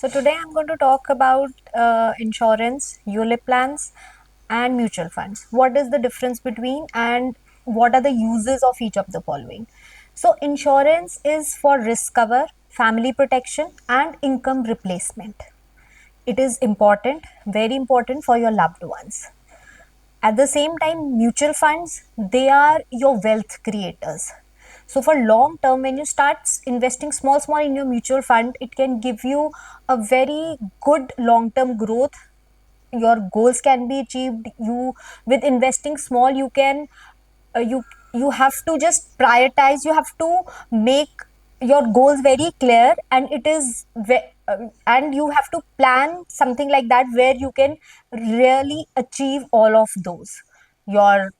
So today I'm going to talk about insurance, ULIP plans, and mutual funds. What is the difference between and what are the uses of each of the following? So insurance is for risk cover, family protection, and income replacement. It is important, very important for your loved ones. At the same time, mutual funds, they are your wealth creators. So for long term, when you start investing small in your mutual fund, it can give you a very good long term growth. Your goals can be achieved. You, with investing small, you can you have to just prioritize. You have to make your goals very clear, and and you have to plan something like that where you can really achieve all of those, your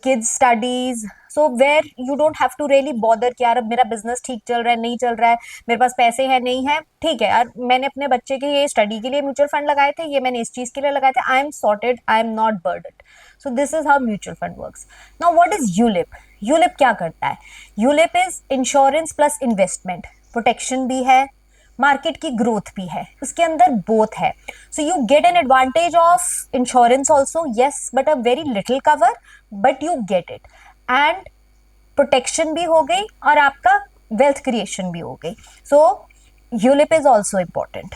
kids studies. So where you don't have to really bother कि यार अब मेरा business ठीक चल रहा है नहीं चल रहा है, मेरे पास पैसे हैं नहीं है, ठीक है यार मैंने अपने बच्चे के ये स्टडी के लिए म्यूचुअल फंड लगाए थे, ये मैंने इस चीज के लिए लगाए थे, I am sorted, I am not burden. So this is how mutual fund works. Now what is ULIP? ULIP क्या करता है? ULIP is insurance plus investment. Protection भी है, मार्केट की ग्रोथ भी है, उसके अंदर बोथ है. So you get an advantage of insurance also, yes, but a very little cover, but you get it. And protection भी हो गई और आपका वेल्थ क्रिएशन भी हो गई. So ULIP is also important.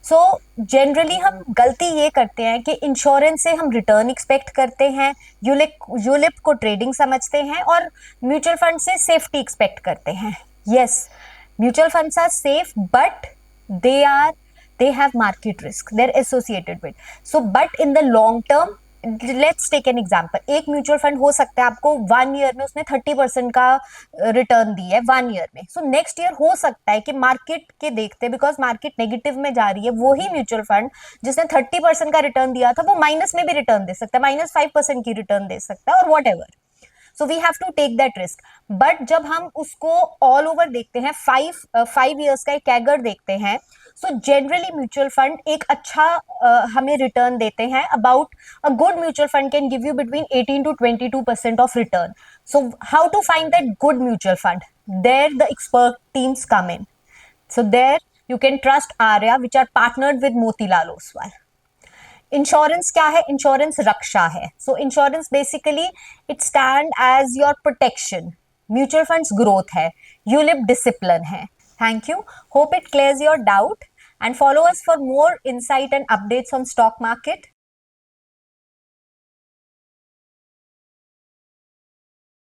So generally हम गलती ये करते हैं कि इंश्योरेंस से हम रिटर्न एक्सपेक्ट करते हैं, यूलिप को ट्रेडिंग समझते हैं, और म्यूचुअल फंड से सेफ्टी एक्सपेक्ट करते हैं. Yes, mutual funds are safe, but they are they have market risk, they're associated with. So but in the long term, let's take an example. एक mutual fund हो सकता है आपको 1 year में उसने 30% का रिटर्न दी है 1 ईयर में. सो नेक्स्ट ईयर हो सकता है कि मार्केट के देखते, बिकॉज मार्केट नेगेटिव में जा रही है, वही म्यूचुअल फंड जिसने 30% का रिटर्न दिया था वो माइनस में भी रिटर्न दे सकता है, -5% की रिटर्न दे सकता है, और whatever. So we have to take that risk. But जब हम उसको ऑल ओवर देखते हैं, 5 ईयर्स का एक कैगर देखते हैं, सो जनरली म्यूचुअल फंड एक अच्छा हमें रिटर्न देते हैं. About a good mutual fund can give you between 18 to 22% of return. So how to find that good mutual fund? There the expert teams come in. So there you can trust Arya, which are partnered with Motilal Oswal. Insurance क्या है? Insurance रक्षा है. So insurance basically it stand as your protection. Mutual funds growth है, ULIP discipline है. Thank you. Hope it clears your doubt, and follow us for more insight and updates on stock market.